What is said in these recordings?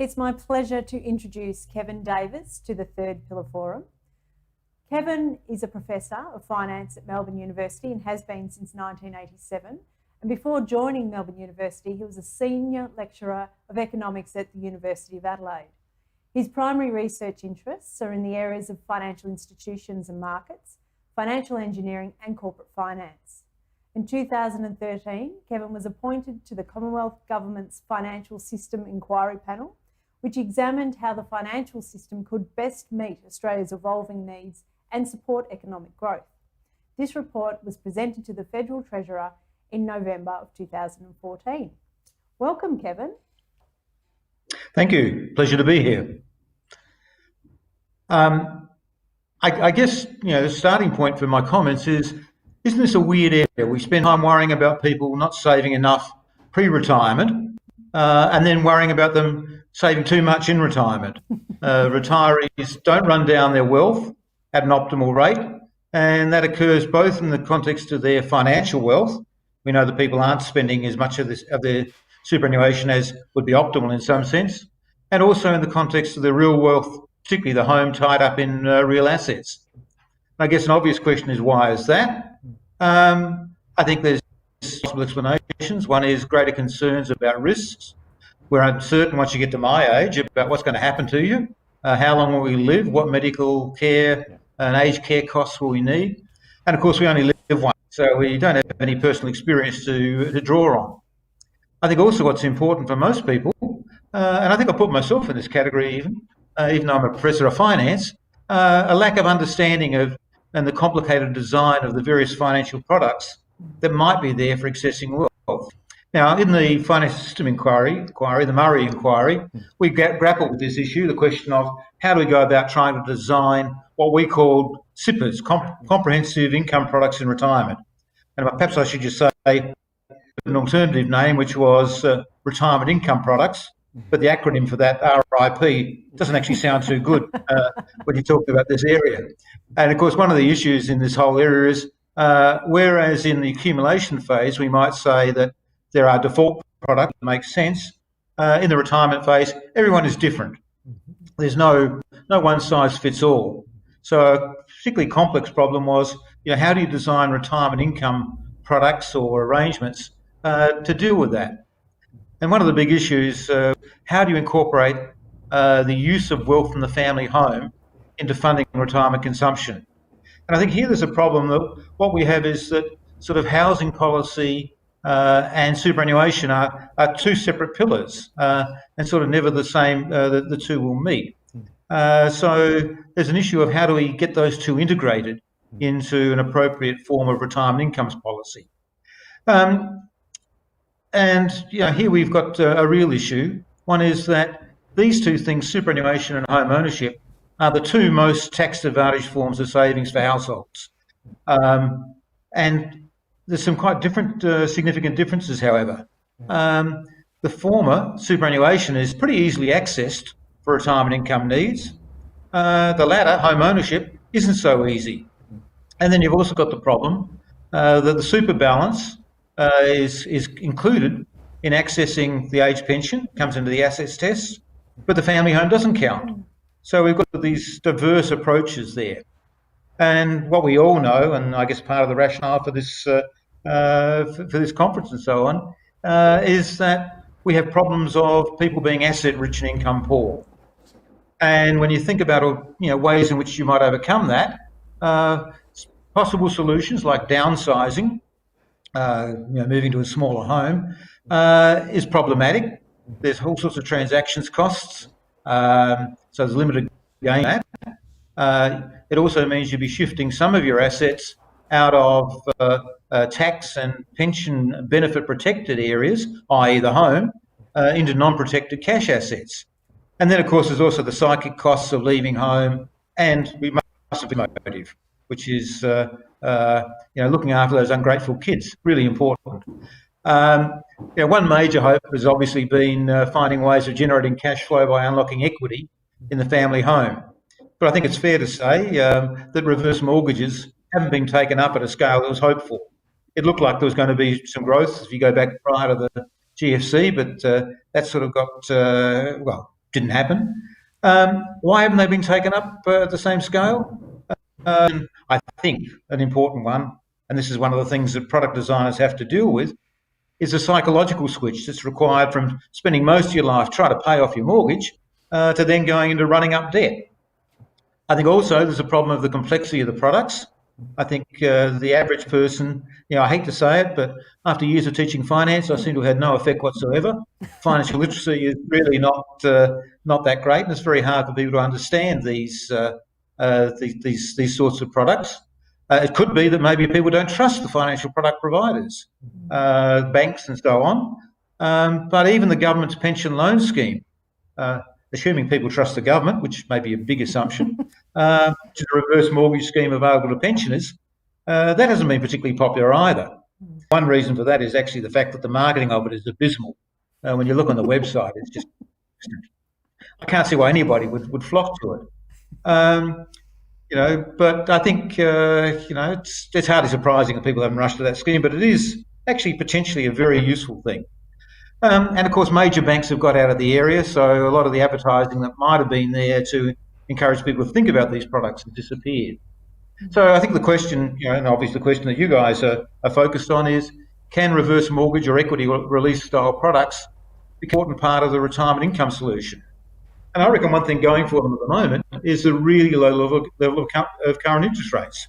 It's my pleasure to introduce Kevin Davis to the Third Pillar Forum. Kevin is a Professor of Finance at Melbourne University and has been since 1987. And before joining Melbourne University, he was a Senior Lecturer of Economics at the University of Adelaide. His primary research interests are in the areas of financial institutions and markets, financial engineering and corporate finance. In 2013, Kevin was appointed to the Commonwealth Government's Financial System Inquiry Panel, which examined how the financial system could best meet Australia's evolving needs and support economic growth. This report was presented to the Federal Treasurer in November of 2014. Welcome, Kevin. Thank you. Pleasure to be here. I guess, the starting point for my comments is, isn't this a weird area? We spend time worrying about people not saving enough pre-retirement and then worrying about them saving too much in retirement. Retirees don't run down their wealth at an optimal rate, and that occurs both in the context of their financial wealth. We know that people aren't spending as much of their superannuation as would be optimal in some sense, and also in the context of their real wealth, particularly the home tied up in real assets. I guess an obvious question is, why is that? I think there's possible explanations. One is greater concerns about risks. We're uncertain once you get to my age about what's going to happen to you, how long will we live, what medical care and aged care costs will we need. And of course, we only live once, so we don't have any personal experience to draw on. I think also what's important for most people, and I think I put myself in this category even though I'm a Professor of Finance, a lack of understanding of and the complicated design of the various financial products that might be there for accessing wealth. Now, in the Financial System Inquiry, the Murray Inquiry, we grapple with this issue, the question of how do we go about trying to design what we called CIPRs, Comprehensive Income Products in Retirement. And perhaps I should just say an alternative name, which was Retirement Income Products, but the acronym for that, RIP, doesn't actually sound too good when you talk about this area. And of course, one of the issues in this whole area is, whereas in the accumulation phase, we might say that there are default products that make sense, in the retirement phase, everyone is different. There's no one size fits all. So a particularly complex problem was, how do you design retirement income products or arrangements to deal with that? And one of the big issues, how do you incorporate the use of wealth from the family home into funding retirement consumption? And I think here there's a problem that what we have is that sort of housing policy and superannuation are two separate pillars and sort of never the same, the two will meet. So there's an issue of how do we get those two integrated into an appropriate form of retirement incomes policy. And here we've got a real issue. One is that these two things, superannuation and home ownership, are the two most tax-advantaged forms of savings for households. And there's some quite different, significant differences, however. The former, superannuation, is pretty easily accessed for retirement income needs. The latter, home ownership, isn't so easy. And then you've also got the problem that the super balance is included in accessing the age pension, comes into the assets test, but the family home doesn't count. So we've got these diverse approaches there. And what we all know, and I guess part of the rationale for this conference and so on, is that we have problems of people being asset rich and income poor. And when you think about ways in which you might overcome that, possible solutions like downsizing, moving to a smaller home, is problematic. There's all sorts of transactions costs, so there's limited gain in that. It also means you'll be shifting some of your assets out of tax and pension benefit protected areas, i.e. the home, into non-protected cash assets. And then, of course, there's also the psychic costs of leaving home, and we must have a motive, which is looking after those ungrateful kids, really important. One major hope has obviously been finding ways of generating cash flow by unlocking equity in the family home. But I think it's fair to say that reverse mortgages haven't been taken up at a scale that was hoped for. It looked like there was going to be some growth if you go back prior to the GFC, but that sort of got, didn't happen. Why haven't they been taken up at the same scale? I think an important one, and this is one of the things that product designers have to deal with, is a psychological switch that's required from spending most of your life trying to pay off your mortgage to then going into running up debt. I think also there's a problem of the complexity of the products. I think the average person, I hate to say it, but after years of teaching finance, I seem to have had no effect whatsoever. Financial literacy is really not that great, and it's very hard for people to understand these sorts of products. It could be that maybe people don't trust the financial product providers, banks and so on. But even the government's pension loan scheme, assuming people trust the government, which may be a big assumption, to the reverse mortgage scheme available to pensioners, that hasn't been particularly popular either. One reason for that is actually the fact that the marketing of it is abysmal. When you look on the website, it's just, I can't see why anybody would flock to it. But I think, it's hardly surprising that people haven't rushed to that scheme, but it is actually potentially a very useful thing. And of course, major banks have got out of the area, so a lot of the advertising that might have been there to encourage people to think about these products has disappeared. So I think the question, and obviously the question that you guys are focused on is, can reverse mortgage or equity release style products be an important part of the retirement income solution? And I reckon one thing going for them at the moment is a really low level of current interest rates.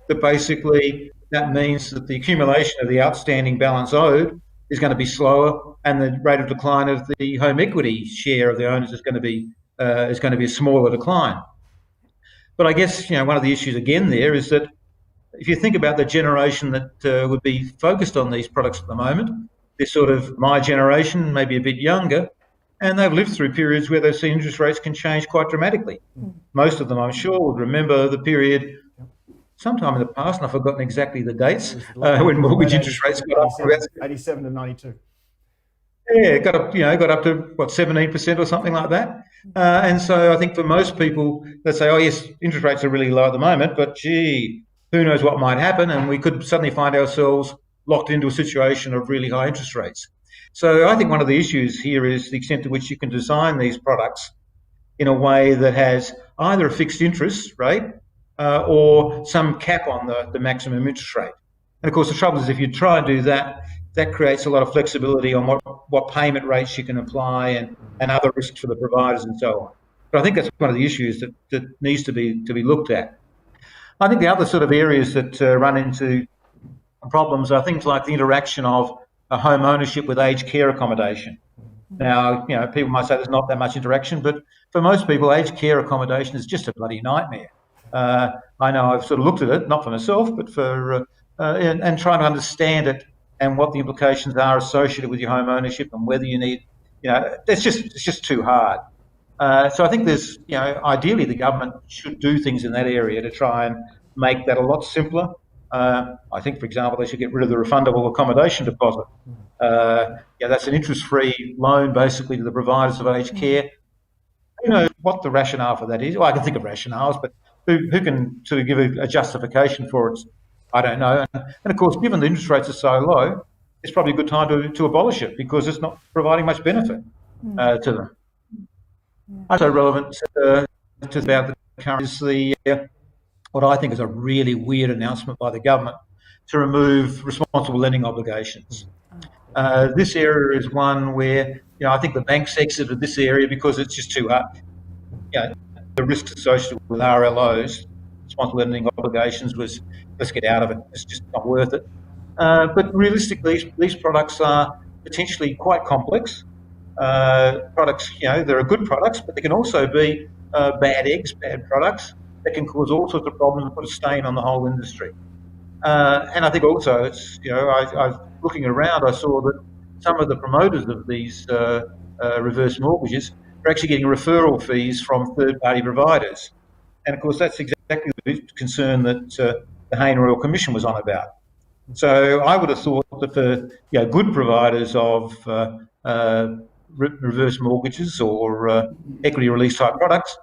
That means that the accumulation of the outstanding balance owed is going to be slower, and the rate of decline of the home equity share of the owners is going to be a smaller decline. But I guess one of the issues again there is that if you think about the generation that would be focused on these products at the moment, they're sort of my generation, maybe a bit younger, and they've lived through periods where they've seen interest rates can change quite dramatically. Most of them, I'm sure, would remember the period sometime in the past, and I've forgotten exactly the dates, when mortgage interest rates got up to about 87 to 92. Yeah, got up to what, 17% or something like that. And so I think for most people, they say, oh yes, interest rates are really low at the moment, but gee, who knows what might happen, and we could suddenly find ourselves locked into a situation of really high interest rates. So I think one of the issues here is the extent to which you can design these products in a way that has either a fixed interest rate or some cap on the maximum interest rate. And of course, the trouble is if you try and do that, that creates a lot of flexibility on what payment rates you can apply and other risks for the providers and so on. But I think that's one of the issues that needs to be looked at. I think the other sort of areas that run into problems are things like the interaction of a home ownership with aged care accommodation. Now, people might say there's not that much interaction, but for most people, aged care accommodation is just a bloody nightmare. I know I've sort of looked at it, not for myself, but for and trying to understand it and what the implications are associated with your home ownership and whether you need, it's just too hard. So I think there's, ideally the government should do things in that area to try and make that a lot simpler. I think, for example, they should get rid of the refundable accommodation deposit. That's an interest-free loan basically to the providers of aged care. Who knows what the rationale for that is? Well, I can think of rationales, but who can sort of give a justification for it? I don't know. And of course, given the interest rates are so low, it's probably a good time to abolish it because it's not providing much benefit to them. Also relevant to about the current is what I think is a really weird announcement by the government to remove responsible lending obligations. This area is one where, I think the banks exited this area because it's just too hard. The risks associated with RLOs, responsible lending obligations, was let's get out of it. It's just not worth it. But realistically, these products are potentially quite complex. Products, there are good products, but they can also be bad eggs, bad products that can cause all sorts of problems and put a stain on the whole industry. And I think also it's, I looking around, I saw that some of the promoters of these reverse mortgages are actually getting referral fees from third-party providers. And of course, that's exactly the concern that the Hayne Royal Commission was on about. So I would have thought that for good providers of reverse mortgages or equity release type products,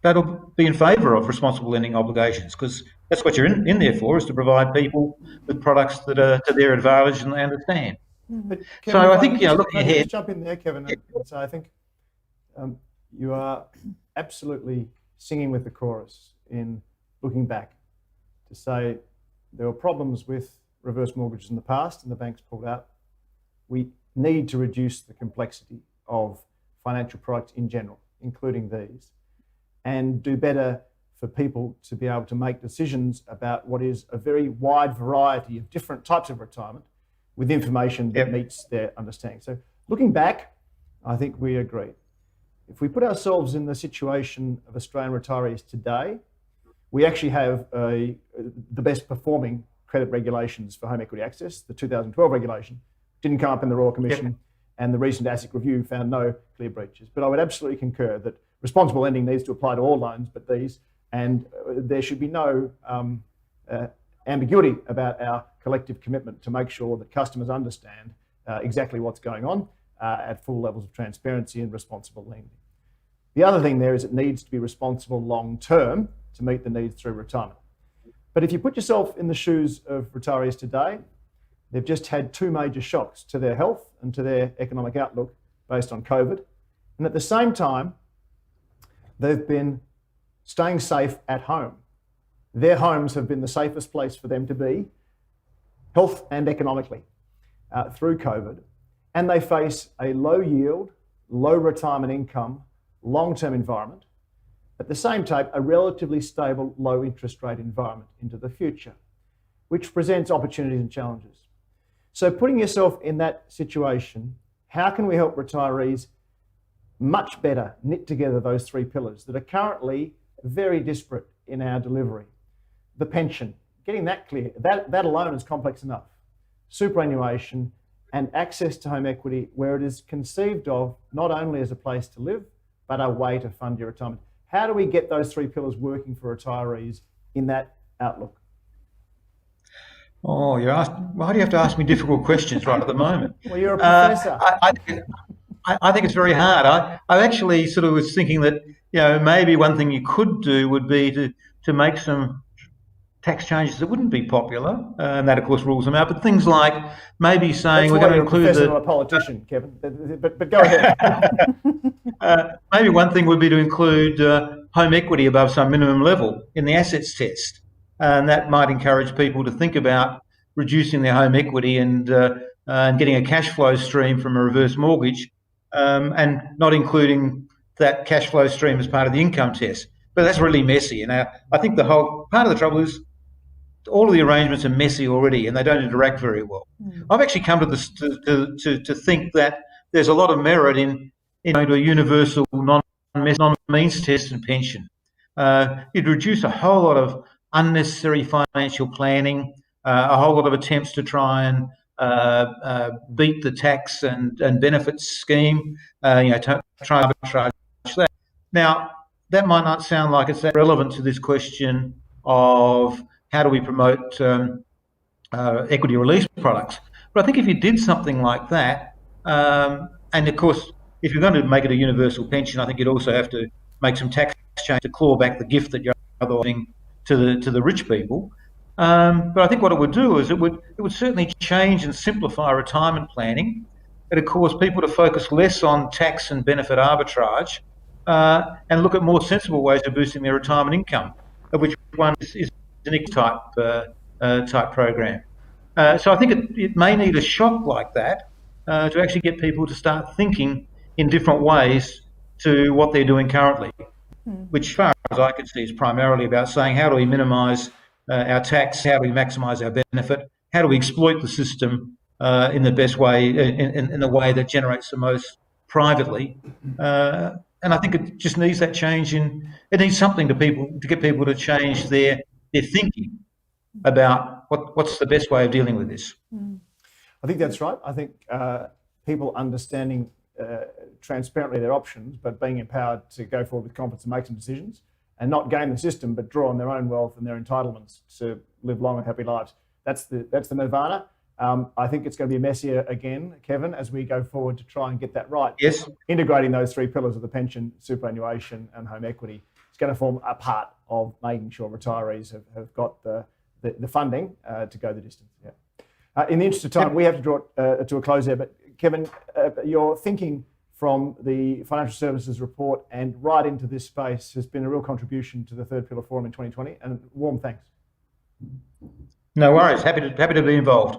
that'll be in favour of responsible lending obligations because that's what you're in there for, is to provide people with products that are to their advantage and they understand. But So Kevin, I think, looking ahead, just jump in there, Kevin. And say, I think You are absolutely singing with the chorus in looking back to say there were problems with reverse mortgages in the past and the banks pulled out. We need to reduce the complexity of financial products in general, including these, and do better for people to be able to make decisions about what is a very wide variety of different types of retirement with information that meets their understanding. So looking back, I think we agree. If we put ourselves in the situation of Australian retirees today, we actually have the best performing credit regulations for home equity access. The 2012 regulation didn't come up in the Royal Commission, and the recent ASIC review found no clear breaches. But I would absolutely concur that responsible lending needs to apply to all loans but these, and there should be no ambiguity about our collective commitment to make sure that customers understand exactly what's going on at full levels of transparency and responsible lending. The other thing there is it needs to be responsible long term to meet the needs through retirement. But if you put yourself in the shoes of retirees today, they've just had two major shocks to their health and to their economic outlook based on COVID. And at the same time, they've been staying safe at home. Their homes have been the safest place for them to be, health and economically, through COVID. And they face a low yield, low retirement income, long-term environment. At the same time, a relatively stable, low interest rate environment into the future, which presents opportunities and challenges. So putting yourself in that situation, how can we help retirees much better knit together those three pillars that are currently very disparate in our delivery? The pension, getting that clear, that alone is complex enough. Superannuation and access to home equity where it is conceived of not only as a place to live, but a way to fund your retirement. How do we get those three pillars working for retirees in that outlook? Oh, why do you have to ask me difficult questions right at the moment? Well, you're a professor. I think it's very hard. I actually sort of was thinking that, maybe one thing you could do would be to make some tax changes that wouldn't be popular, and that of course rules them out. But things like maybe saying we're going to include not a politician, Kevin. But go ahead. Maybe one thing would be to include home equity above some minimum level in the assets test, and that might encourage people to think about reducing their home equity and getting a cash flow stream from a reverse mortgage, and not including that cash flow stream as part of the income test. But that's really messy, and I think the whole part of the trouble is all of the arrangements are messy already, and they don't interact very well. I've actually come to this to think that there's a lot of merit in going to a universal non-means test and pension. It'd reduce a whole lot of unnecessary financial planning, a whole lot of attempts to try and beat the tax and benefits scheme, to try and arbitrage that. Now, that might not sound like it's that relevant to this question of how do we promote equity release products. But I think if you did something like that, and of course, if you're going to make it a universal pension, I think you'd also have to make some tax change to claw back the gift that you're giving to the rich people. But I think what it would do is it would certainly change and simplify retirement planning. It'd cause people to focus less on tax and benefit arbitrage, and look at more sensible ways of boosting their retirement income, of which one is an type program. So I think it may need a shock like that to actually get people to start thinking in different ways to what they're doing currently, which, as far as I can see, is primarily about saying how do we minimise our tax, how do we maximise our benefit, how do we exploit the system in the best way, in the way that generates the most privately. And I think it just needs that change it needs something to get people to change their thinking about what's the best way of dealing with this. I think that's right. I think people understanding transparently their options, but being empowered to go forward with confidence and make some decisions and not game the system, but draw on their own wealth and their entitlements to live long and happy lives. That's the nirvana. I think it's going to be messier again, Kevin, as we go forward to try and get that right. Yes. Integrating those three pillars of the pension, superannuation and home equity is going to form a part of making sure retirees have got the funding to go the distance. Yeah. In the interest of time, we have to draw it to a close there, but Kevin, your thinking from the Financial Services Report and right into this space has been a real contribution to the Third Pillar Forum in 2020, and warm thanks. No worries. Happy to be involved.